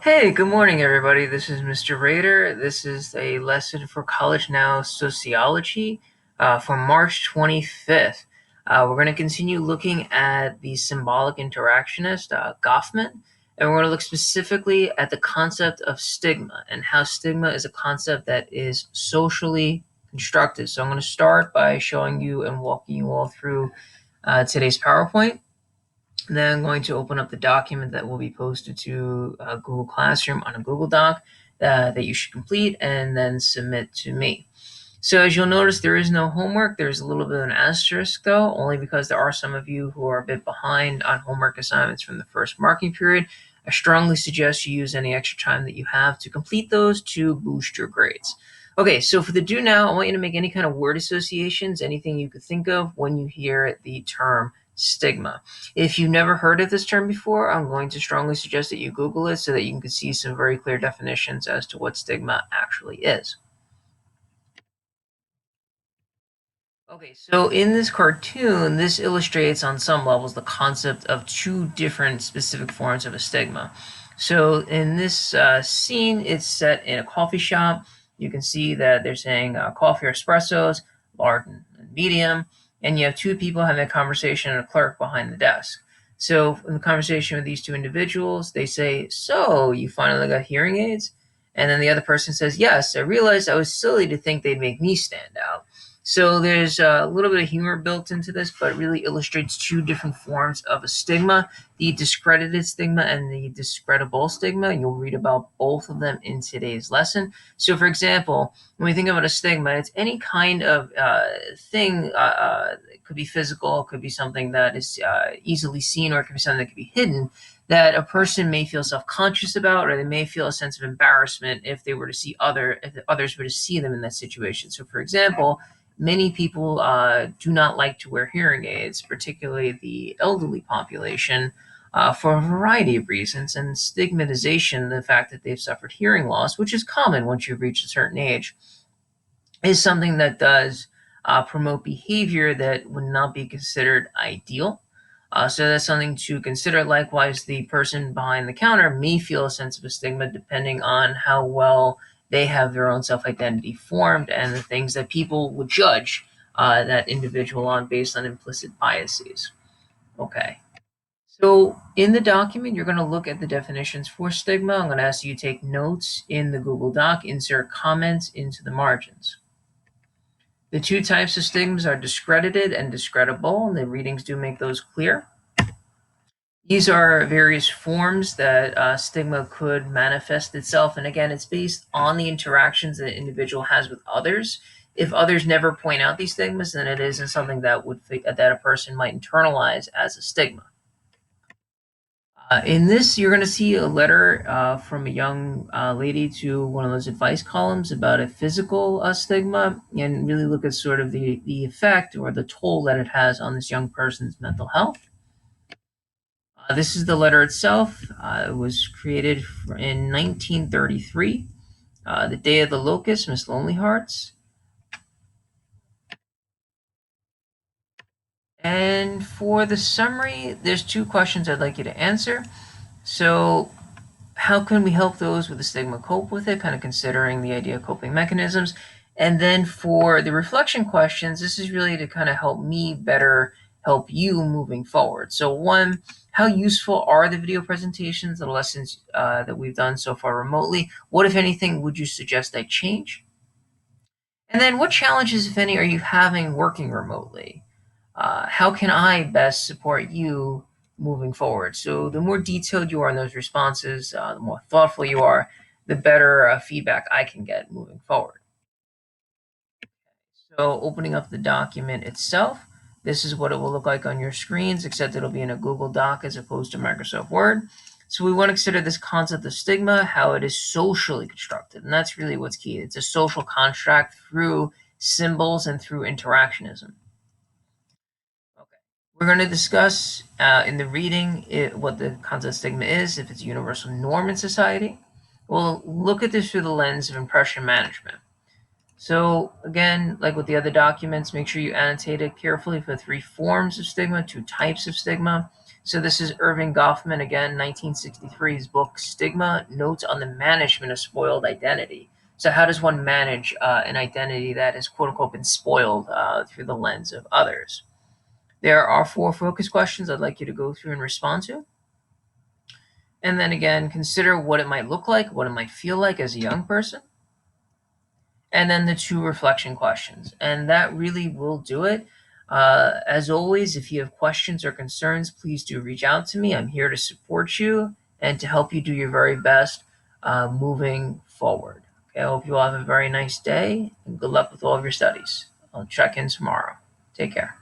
Hey, good morning, everybody. This is Mr. Rader. This is a lesson for College Now Sociology for March 25th. We're going to continue looking at the symbolic interactionist, Goffman, and we're going to look specifically at the concept of stigma and how stigma is a concept that is socially constructed. So I'm going to start by showing you and walking you all through today's PowerPoint. Then I'm going to open up the document that will be posted to Google Classroom on a Google Doc that you should complete and then submit to me. So as you'll notice, there is no homework. There's a little bit of an asterisk, though, only because there are some of you who are a bit behind on homework assignments from the first marking period. I strongly suggest you use any extra time that you have to complete those to boost your grades. Okay, so for the do now, I want you to make any kind of word associations, anything you could think of when you hear the term stigma. If you've never heard of this term before, I'm going to strongly suggest that you Google it so that you can see some very clear definitions as to what stigma actually is. Okay, so in this cartoon, this illustrates on some levels the concept of two different specific forms of a stigma. So in this scene, it's set in a coffee shop. You can see that they're saying coffee or espressos, large and medium, and you have two people having a conversation and a clerk behind the desk. So in the conversation with these two individuals, they say, "So you finally got hearing aids?" And then the other person says, "Yes, I realized I was silly to think they'd make me stand out." So there's a little bit of humor built into this, but it really illustrates two different forms of a stigma, the discredited stigma and the discreditable stigma. You'll read about both of them in today's lesson. So, for example, when we think about a stigma, it's any kind of thing. It could be physical, it could be something that is easily seen, or it could be something that could be hidden, that a person may feel self-conscious about, or they may feel a sense of embarrassment if if others were to see them in that situation. So, for example, many people do not like to wear hearing aids, particularly the elderly population, for a variety of reasons. And stigmatization, the fact that they've suffered hearing loss, which is common once you've reached a certain age, is something that does promote behavior that would not be considered ideal. So that's something to consider. Likewise, the person behind the counter may feel a sense of a stigma depending on how well they have their own self identity formed and the things that people would judge that individual on based on implicit biases. Okay. So in the document, you're going to look at the definitions for stigma. I'm going to ask you to take notes in the Google Doc, insert comments into the margins. The two types of stigmas are discredited and discreditable, and the readings do make those clear. These are various forms that stigma could manifest itself, and again, it's based on the interactions that an individual has with others. If others never point out these stigmas, then it isn't something that that a person might internalize as a stigma. In this, you're going to see a letter from a young lady to one of those advice columns about a physical stigma, and really look at sort of the effect or the toll that it has on this young person's mental health. This is the letter itself. It was created in 1933, the day of the locust, Miss Lonely Hearts. And for the summary, there's two questions I'd like you to answer. So, how can we help those with the stigma cope with it, kind of considering the idea of coping mechanisms? And then for the reflection questions, this is really to kind of help me better help you moving forward. So one, how useful are the video presentations, the lessons that we've done so far remotely? What, if anything, would you suggest I change? And then what challenges, if any, are you having working remotely? How can I best support you moving forward? So the more detailed you are in those responses, the more thoughtful you are, the better feedback I can get moving forward. So opening up the document itself, this is what it will look like on your screens, except it'll be in a Google Doc as opposed to Microsoft Word. So we want to consider this concept of stigma, how it is socially constructed. And that's really what's key. It's a social construct through symbols and through interactionism. Okay. We're going to discuss in the reading what the concept of stigma is, if it's a universal norm in society. We'll look at this through the lens of impression management. So again, like with the other documents, make sure you annotate it carefully for three forms of stigma, two types of stigma. So this is Irving Goffman again, 1963, his book Stigma, Notes on the Management of Spoiled Identity. So how does one manage an identity that has quote unquote been spoiled through the lens of others? There are 4 focus questions I'd like you to go through and respond to. And then again, consider what it might look like, what it might feel like as a young person. And then the 2 reflection questions. And that really will do it. As always, if you have questions or concerns, please do reach out to me. I'm here to support you and to help you do your very best moving forward. Okay, I hope you all have a very nice day and good luck with all of your studies. I'll check in tomorrow. Take care.